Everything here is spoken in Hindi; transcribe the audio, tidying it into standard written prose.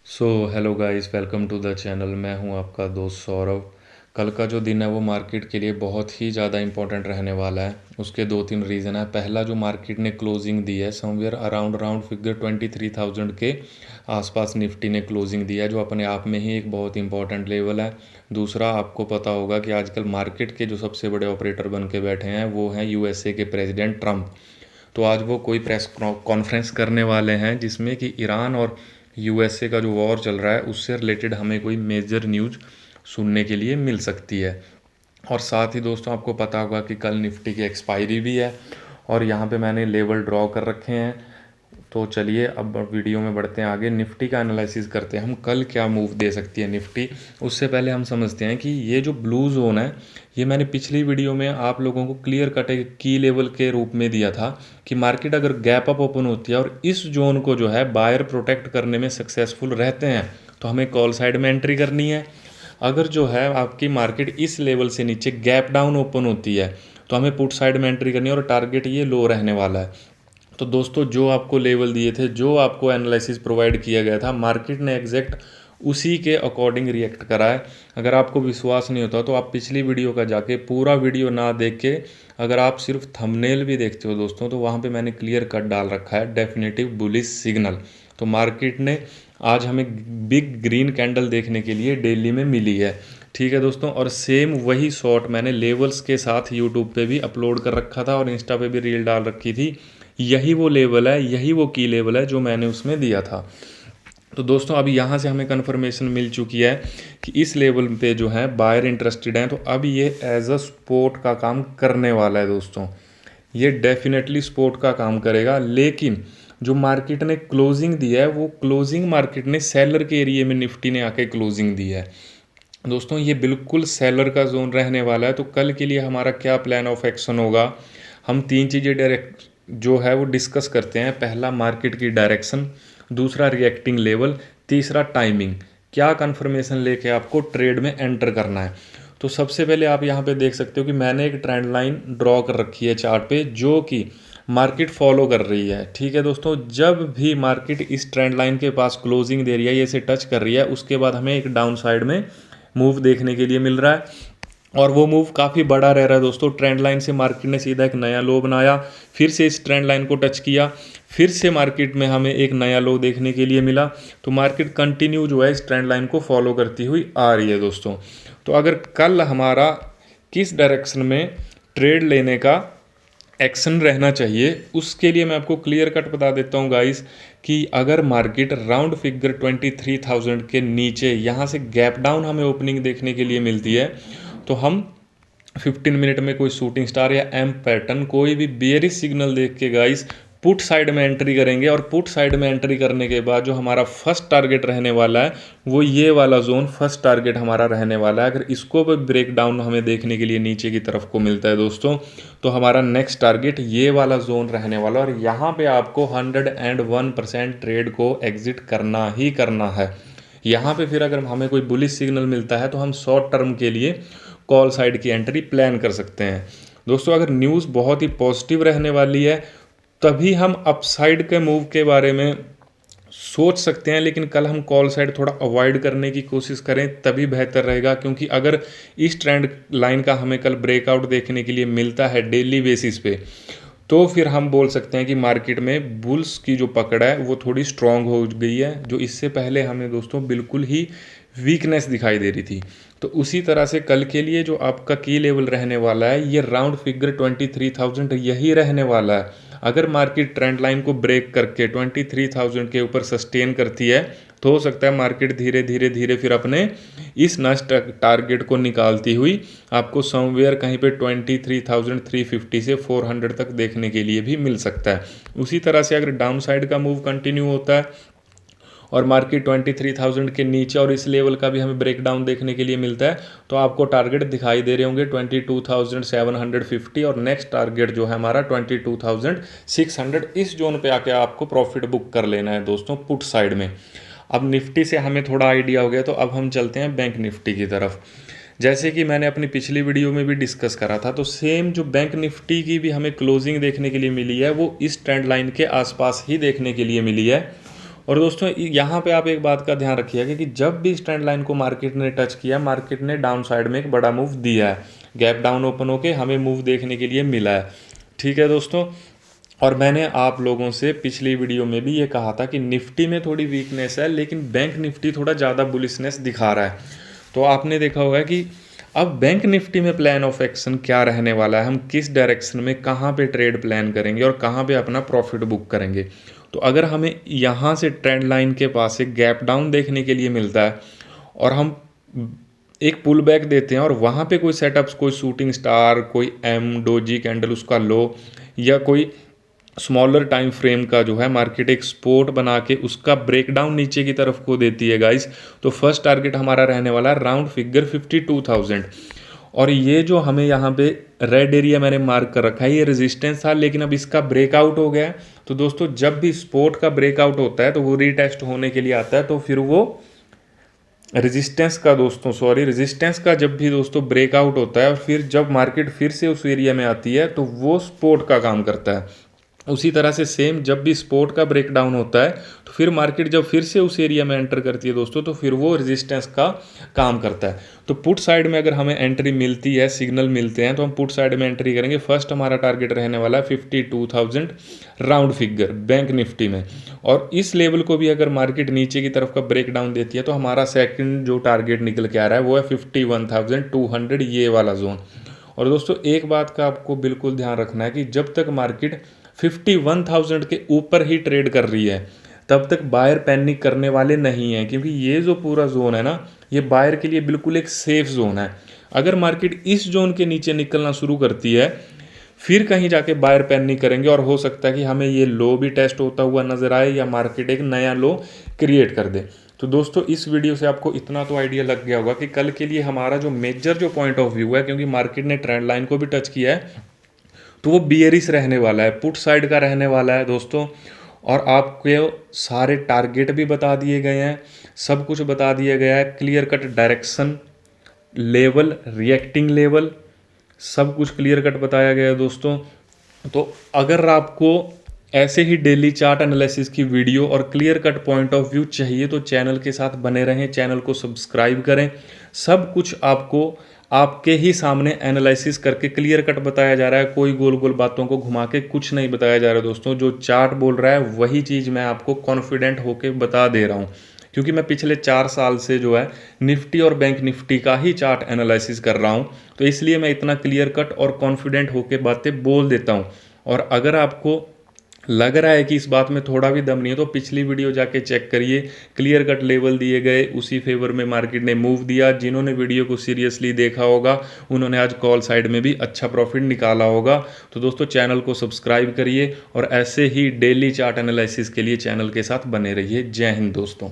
Hello guys, welcome to the channel. मैं हूं आपका दोस्त सौरभ। कल का जो दिन है वो मार्केट के लिए बहुत ही ज़्यादा इंपॉर्टेंट रहने वाला है। उसके दो तीन रीज़न है। पहला, जो मार्केट ने क्लोजिंग दी है समवेयर अराउंड राउंड फिगर 23,000 के आसपास निफ्टी ने क्लोजिंग दिया है, जो अपने आप में ही एक बहुत इंपॉर्टेंट लेवल है। दूसरा, आपको पता होगा कि आजकल मार्केट के जो सबसे बड़े ऑपरेटर बन के बैठे हैं वो हैं यूएसए के प्रेसिडेंट ट्रंप। तो आज वो कोई प्रेस कॉन्फ्रेंस करने वाले हैं जिसमें कि ईरान और यूएसए का जो वॉर चल रहा है उससे रिलेटेड हमें कोई मेजर न्यूज़ सुनने के लिए मिल सकती है। और साथ ही दोस्तों, आपको पता होगा कि कल निफ्टी की एक्सपायरी भी है और यहाँ पे मैंने लेवल ड्रॉ कर रखे हैं। तो चलिए अब वीडियो में बढ़ते हैं आगे, निफ्टी का एनालिसिस करते हैं हम कल क्या मूव दे सकती है निफ्टी। उससे पहले हम समझते हैं कि ये जो ब्लू जोन है, ये मैंने पिछली वीडियो में आप लोगों को क्लियर कट एक की लेवल के रूप में दिया था कि मार्केट अगर गैप अप ओपन होती है और इस जोन को जो है बायर प्रोटेक्ट करने में सक्सेसफुल रहते हैं तो हमें कॉल साइड में एंट्री करनी है। अगर जो है आपकी मार्केट इस लेवल से नीचे गैप डाउन ओपन होती है तो हमें पुट साइड में एंट्री करनी है और टारगेट ये लो रहने वाला है। तो दोस्तों, जो आपको लेवल दिए थे, जो आपको एनालिसिस प्रोवाइड किया गया था, मार्केट ने एग्जैक्ट उसी के अकॉर्डिंग रिएक्ट करा है। अगर आपको विश्वास नहीं होता तो आप पिछली वीडियो का जाके पूरा वीडियो ना देख के अगर आप सिर्फ थंबनेल भी देखते हो दोस्तों, तो वहाँ पे मैंने क्लियर कट डाल रखा है डेफिनेटिव बुलिश सिग्नल। तो मार्केट ने आज हमें बिग ग्रीन कैंडल देखने के लिए डेली में मिली है। ठीक है दोस्तों, और सेम वही शॉट मैंने लेवल्स के साथ यूट्यूब पे भी अपलोड कर रखा था और इंस्टा पे भी रील डाल रखी थी। यही वो लेवल है, यही वो की लेवल है जो मैंने उसमें दिया था। तो दोस्तों, अभी यहाँ से हमें कन्फर्मेशन मिल चुकी है कि इस लेवल पे जो है बायर इंटरेस्टेड हैं। तो अब ये एज अ सपोर्ट का काम करने वाला है दोस्तों, ये डेफिनेटली सपोर्ट का काम करेगा। लेकिन जो मार्केट ने क्लोजिंग दी है वो क्लोजिंग मार्केट ने सेलर के एरिए में निफ्टी ने आके क्लोजिंग दी है दोस्तों। ये बिल्कुल सेलर का जोन रहने वाला है। तो कल के लिए हमारा क्या प्लान ऑफ एक्शन होगा, हम तीन चीज़ें डायरेक्ट जो है वो डिस्कस करते हैं। पहला, मार्केट की डायरेक्शन। दूसरा, रिएक्टिंग लेवल। तीसरा, टाइमिंग। क्या कन्फर्मेशन लेके आपको ट्रेड में एंटर करना है। तो सबसे पहले आप यहाँ पे देख सकते हो कि मैंने एक ट्रेंड लाइन ड्रॉ कर रखी है चार्ट पे, जो कि मार्केट फॉलो कर रही है। ठीक है दोस्तों, जब भी मार्केट इस ट्रेंड लाइन के पास क्लोजिंग दे रही है, ये इसे टच कर रही है, उसके बाद हमें एक डाउन साइड में मूव देखने के लिए मिल रहा है और वो मूव काफ़ी बड़ा रह रहा है दोस्तों। ट्रेंड लाइन से मार्केट ने सीधा एक नया लो बनाया, फिर से इस ट्रेंड लाइन को टच किया, फिर से मार्केट में हमें एक नया लो देखने के लिए मिला। तो मार्केट कंटिन्यू जो है इस ट्रेंड लाइन को फॉलो करती हुई आ रही है दोस्तों। तो अगर कल हमारा किस डायरेक्शन में ट्रेड लेने का एक्शन रहना चाहिए, उसके लिए मैं आपको क्लियर कट बता देता हूँ गाइस कि अगर मार्केट राउंड फिगर 23,000 के नीचे यहाँ से गैप डाउन हमें ओपनिंग देखने के लिए मिलती है तो हम 15 मिनट में कोई शूटिंग स्टार या एम पैटर्न कोई भी बेयरिश सिग्नल देख के गाइस पुट साइड में एंट्री करेंगे। और पुट साइड में एंट्री करने के बाद जो हमारा फर्स्ट टारगेट रहने वाला है वो ये वाला जोन फर्स्ट टारगेट हमारा रहने वाला है। अगर इसको भी ब्रेक डाउन हमें देखने के लिए नीचे की तरफ को मिलता है दोस्तों, तो हमारा नेक्स्ट टारगेट ये वाला जोन रहने वाला है। और यहाँ पे आपको 101% ट्रेड को एग्जिट करना ही करना है। यहाँ पे फिर अगर हमें कोई बुलिश सिग्नल मिलता है तो हम शॉर्ट टर्म के लिए कॉल साइड की एंट्री प्लान कर सकते हैं दोस्तों। अगर न्यूज़ बहुत ही पॉजिटिव रहने वाली है तभी हम अपसाइड के मूव के बारे में सोच सकते हैं, लेकिन कल हम कॉल साइड थोड़ा अवॉइड करने की कोशिश करें तभी बेहतर रहेगा। क्योंकि अगर इस ट्रेंड लाइन का हमें कल ब्रेकआउट देखने के लिए मिलता है डेली बेसिस पे, तो फिर हम बोल सकते हैं कि मार्केट में बुल्स की जो पकड़ है वो थोड़ी स्ट्रांग हो गई है, जो इससे पहले हमें दोस्तों बिल्कुल ही वीकनेस दिखाई दे रही थी। तो उसी तरह से कल के लिए जो आपका की लेवल रहने वाला है ये राउंड फिगर 23,000 यही रहने वाला है। अगर मार्केट ट्रेंड लाइन को ब्रेक करके 23,000 के ऊपर सस्टेन करती है तो हो सकता है मार्केट धीरे धीरे धीरे फिर अपने इस नेक्स्ट टारगेट को निकालती हुई आपको समवेयर कहीं पे 23,350 से 400 तक देखने के लिए भी मिल सकता है। उसी तरह से अगर डाउन साइड का मूव कंटिन्यू होता है और मार्केट 23,000 के नीचे और इस लेवल का भी हमें ब्रेकडाउन देखने के लिए मिलता है तो आपको टारगेट दिखाई दे रहे होंगे 22,750 और नेक्स्ट टारगेट जो है हमारा 22,600। इस जोन पे आके आपको प्रॉफिट बुक कर लेना है दोस्तों पुट साइड में। अब निफ्टी से हमें थोड़ा आइडिया हो गया तो अब हम चलते हैं बैंक निफ्टी की तरफ। जैसे कि मैंने अपनी पिछली वीडियो में भी डिस्कस करा था, तो सेम जो बैंक निफ्टी की भी हमें क्लोजिंग देखने के लिए मिली है वो इस ट्रेंड लाइन के आसपास ही देखने के लिए मिली है। और दोस्तों यहाँ पे आप एक बात का ध्यान रखिएगा कि जब भी इस ट्रेंड लाइन को मार्केट ने टच किया, मार्केट ने डाउन साइड में एक बड़ा मूव दिया है, गैप डाउन ओपन होके हमें मूव देखने के लिए मिला है। ठीक है दोस्तों, और मैंने आप लोगों से पिछली वीडियो में भी ये कहा था कि निफ्टी में थोड़ी वीकनेस है, लेकिन बैंक निफ्टी थोड़ा ज़्यादा बुलिशनेस दिखा रहा है। तो आपने देखा होगा कि अब बैंक निफ्टी में प्लान ऑफ एक्शन क्या रहने वाला है, हम किस डायरेक्शन में कहाँ पे ट्रेड प्लान करेंगे और कहाँ पे अपना प्रॉफिट बुक करेंगे। तो अगर हमें यहाँ से ट्रेंड लाइन के पास एक गैप डाउन देखने के लिए मिलता है और हम एक पुल बैक देते हैं और वहाँ पे कोई सेटअप्स, कोई शूटिंग स्टार, कोई एम डोजी कैंडल उसका लो, या कोई स्मॉलर टाइम फ्रेम का जो है मार्केट एक सपोर्ट बना के उसका ब्रेकडाउन नीचे की तरफ को देती है गाइस, तो फर्स्ट टारगेट हमारा रहने वाला है राउंड फिगर 52,000। और ये जो हमें यहाँ पे रेड एरिया मैंने मार्क कर रखा है, ये रेजिस्टेंस था, लेकिन अब इसका ब्रेकआउट हो गया है। तो दोस्तों जब भी सपोर्ट का ब्रेकआउट होता है तो वो रीटेस्ट होने के लिए आता है, तो फिर वो रेजिस्टेंस का जब भी दोस्तों ब्रेकआउट होता है और फिर जब मार्केट फिर से उस एरिया में आती है तो वो सपोर्ट का काम करता है। उसी तरह से सेम जब भी सपोर्ट का ब्रेकडाउन होता है तो फिर मार्केट जब फिर से उस एरिया में एंटर करती है दोस्तों, तो फिर वो रेजिस्टेंस का काम करता है। तो पुट साइड में अगर हमें एंट्री मिलती है, सिग्नल मिलते हैं, तो हम पुट साइड में एंट्री करेंगे। फर्स्ट हमारा टारगेट रहने वाला है 52,000 राउंड फिगर बैंक निफ्टी में, और इस लेवल को भी अगर मार्केट नीचे की तरफ का ब्रेकडाउन देती है तो हमारा सेकंड जो टारगेट निकल के आ रहा है वो है 51,200, ये वाला जोन। और दोस्तों एक बात का आपको बिल्कुल ध्यान रखना है कि जब तक मार्केट 51,000 के ऊपर ही ट्रेड कर रही है तब तक बायर पैनिक करने वाले नहीं हैं, क्योंकि ये जो पूरा जोन है ना, ये बायर के लिए बिल्कुल एक सेफ जोन है। अगर मार्केट इस जोन के नीचे निकलना शुरू करती है फिर कहीं जाके बायर पैनिक करेंगे और हो सकता है कि हमें ये लो भी टेस्ट होता हुआ नजर आए या मार्केट एक नया लो क्रिएट कर दे। तो दोस्तों इस वीडियो से आपको इतना तो आइडिया लग गया होगा कि कल के लिए हमारा जो मेजर जो पॉइंट ऑफ व्यू है, क्योंकि मार्केट ने ट्रेंड लाइन को भी टच किया है, तो वो बियरिश रहने वाला है, पुट साइड का रहने वाला है दोस्तों। और आपको सारे टारगेट भी बता दिए गए हैं, सब कुछ बता दिया गया है, clear cut direction, level, reacting level, सब कुछ क्लियर कट बताया गया है दोस्तों। तो अगर आपको ऐसे ही डेली चार्ट एनालिसिस की वीडियो और clear cut point of view चाहिए तो चैनल के साथ बने रहें, चैनल को सब्सक्राइब करें। सब कुछ आपको आपके ही सामने एनालिसिस करके क्लियर कट बताया जा रहा है, कोई गोल गोल बातों को घुमा के कुछ नहीं बताया जा रहा दोस्तों। जो चार्ट बोल रहा है वही चीज़ मैं आपको कॉन्फिडेंट होके बता दे रहा हूँ, क्योंकि मैं पिछले 4 साल से जो है निफ्टी और बैंक निफ्टी का ही चार्ट एनालिसिस कर रहा हूँ, तो इसलिए मैं इतना क्लियर कट और कॉन्फिडेंट होके बातें बोल देता हूँ। और अगर आपको लग रहा है कि इस बात में थोड़ा भी दम नहीं है तो पिछली वीडियो जाके चेक करिए, क्लियर कट लेवल दिए गए, उसी फेवर में मार्केट ने मूव दिया। जिन्होंने वीडियो को सीरियसली देखा होगा उन्होंने आज कॉल साइड में भी अच्छा प्रॉफिट निकाला होगा। तो दोस्तों चैनल को सब्सक्राइब करिए और ऐसे ही डेली चार्ट एनालिसिस के लिए चैनल के साथ बने रहिए। जय हिंद दोस्तों।